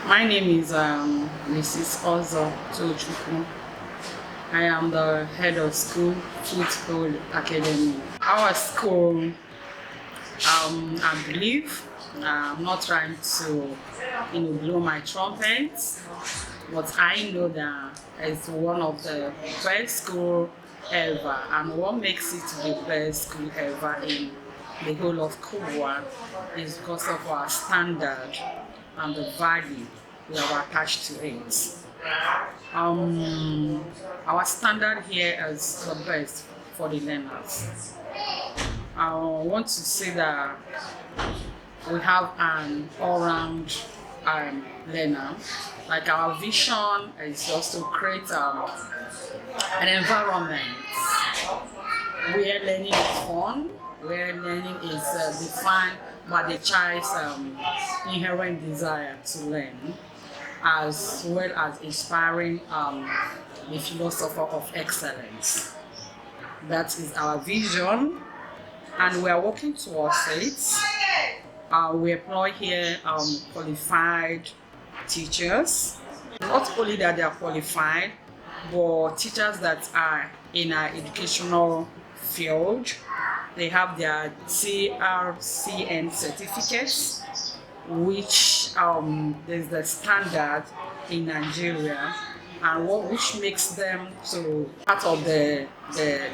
My name is Mrs. Ozo Tochukwu. I am the head of school, FOOTHOLD Academy. Our school, I believe, I'm not trying to, blow my trumpet, but I know that it's one of the best school ever, and what makes it the best school ever in the whole of Kubwa is because of our standard and the value we have attached to it. Our standard here is the best for the learners. I want to say that we have an all-round learner. Like our vision is just to create an environment where learning is fun, where learning is defined by the child's inherent desire to learn, as well as inspiring the philosopher of excellence. That is our vision, and we are working towards it. We employ here qualified teachers. Not only that they are qualified, but teachers that are in our educational field. They have their TRCN certificates, which is the standard in Nigeria, and which makes them to part of the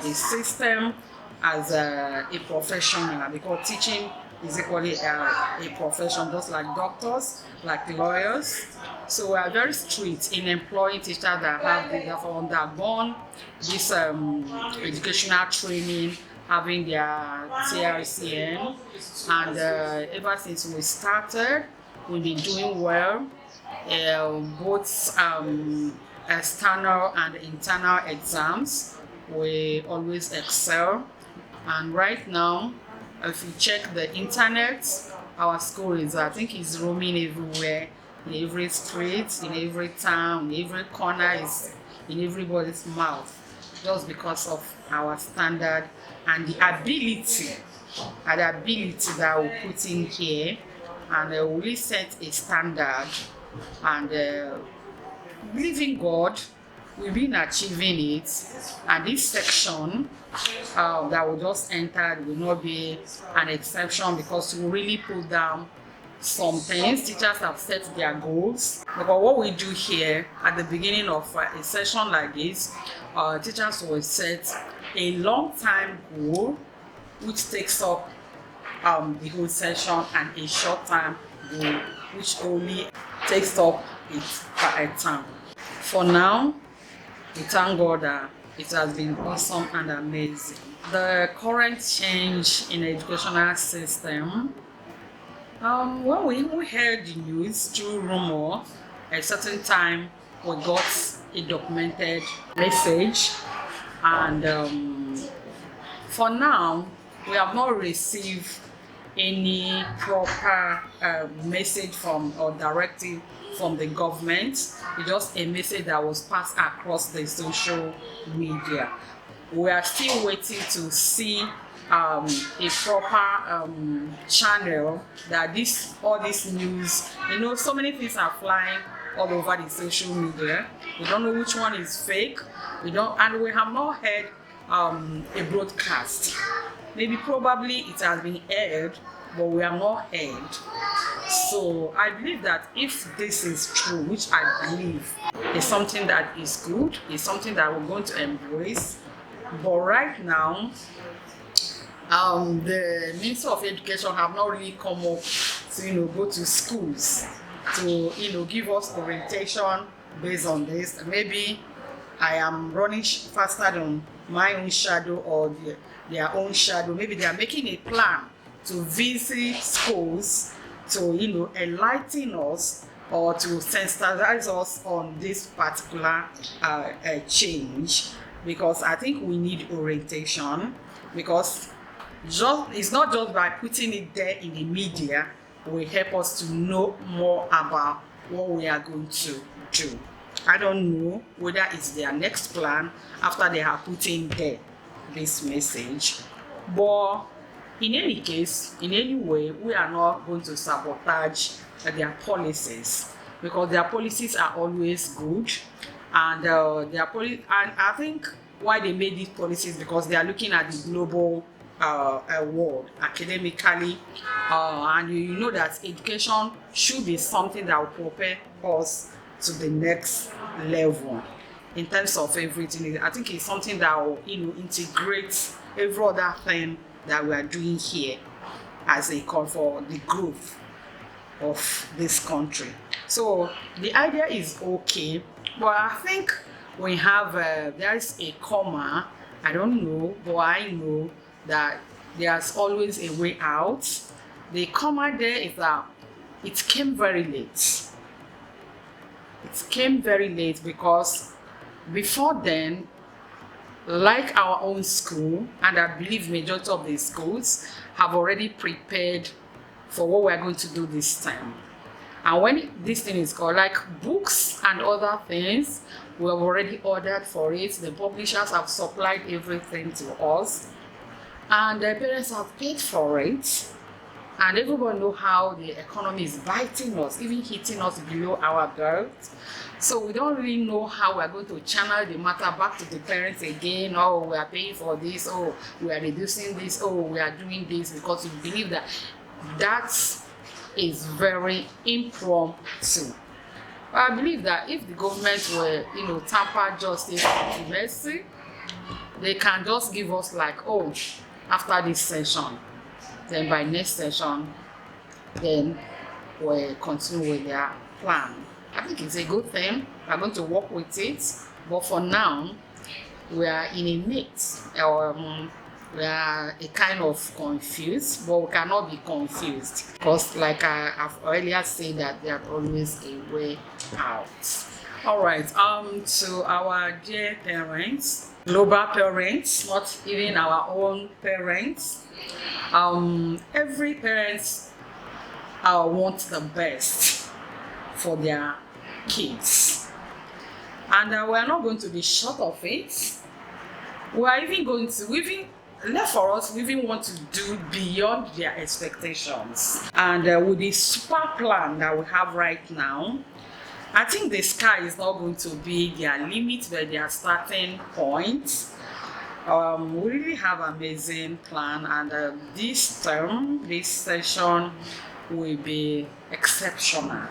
system as a professional, because teaching is equally a profession, just like doctors, like lawyers. So we are very strict in employing teachers that have undergone this educational training, having their TRCN, and ever since we started, we've been doing well. Both external and internal exams, we always excel. And right now, if you check the internet, our school I think is roaming everywhere, in every street, in every town, in every corner, is in everybody's mouth, just because of our standard and the ability that we put in here, and we really set a standard, and believe in God, we've been achieving it. And this section that we just entered will not be an exception, because we really put down some things. Teachers have set their goals, because what we do here at the beginning of a session like this, teachers will set a long time goal which takes up the whole session, and a short time goal which only takes up a term. For now, we thank God that it has been awesome and amazing. The current change in the educational system, when we heard the news through rumor, a certain time we got a documented message, and for now we have not received any proper message from or directive from the government. It's just a message that was passed across the social media. We are still waiting to see a proper channel that all this news, so many things are flying all over the social media. We don't know which one is fake. And we have not heard a broadcast. Maybe probably it has been aired, but we have not heard. So I believe that if this is true, which I believe is something that is good, is something that we're going to embrace. But right now, the Ministry of Education have not really come up to go to schools to give us orientation based on this. Maybe I am running faster than my own shadow or their own shadow. Maybe they are making a plan to visit schools to enlighten us or to sensitize us on this particular change, because I think we need orientation, because it's not just by putting it there in the media will help us to know more about what we are going to do. I don't know whether it's their next plan after they have put in there this message, but in any case, in any way, we are not going to sabotage their policies. because their policies are always good, and and I think why they made these policies because they are looking at the global world academically, and you know that education should be something that will prepare us to the next level in terms of everything. I think it's something that will integrate every other thing that we are doing here as a call for the growth of this country. So the idea is okay, but I think we have there is a comma. I don't know, but I know that there's always a way out. The comma there is that it came very late. It came very late because before then, like our own school, and I believe majority of the schools have already prepared for what we're going to do this time. And when this thing is called, like books and other things, we have already ordered for it. The publishers have supplied everything to us, and the parents have paid for it. And everyone know how the economy is biting us, even hitting us below our belt. So we don't really know how we're going to channel the matter back to the parents again. Oh, we are paying for this. Oh, we are reducing this. Oh, we are doing this, because we believe that that is very impromptu. But I believe that if the government were, tamper justice to mercy, they can just give us like, oh, after this session, then by next session, then we'll continue with their plan. I think it's a good thing. We're going to work with it. But for now, we are in a mix. We are a kind of confused, but we cannot be confused. Because like I've earlier said, that there's always a way out. All right, to our dear parents, global parents, not even our own parents. Every parent wants the best for their kids, and we are not going to be short of it. We are even going to left for us, we even want to do beyond their expectations. And with the super plan that we have right now, I think the sky is not going to be their limit, but their starting point. We really have an amazing plan, and this term, this session will be exceptional.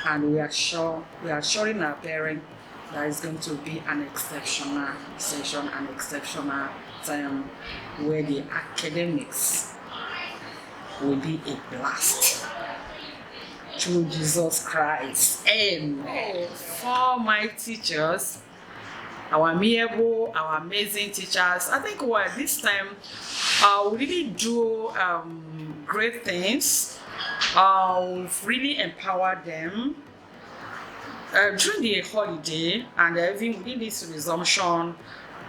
And we are assuring our parents that it's going to be an exceptional session, an exceptional time where the academics will be a blast. Through Jesus Christ. Amen. For my teachers, our amiable, our amazing teachers, I think this time we really do great things. We've really empowered them. During the holiday and even within this resumption,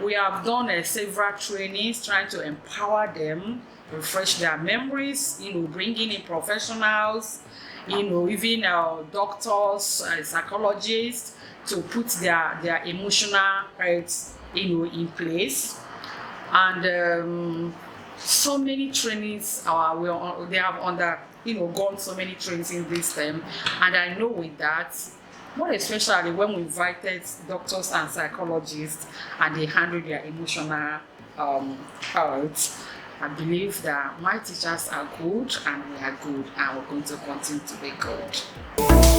we have done several trainings trying to empower them, refresh their memories, bringing in professionals, even doctors, psychologists, to put their emotional health, in place. And so many trainings they have gone so many trainings in this time, and I know with that, more especially when we invited doctors and psychologists and they handle their emotional health, I believe that my teachers are good and we are good, and we're going to continue to be good.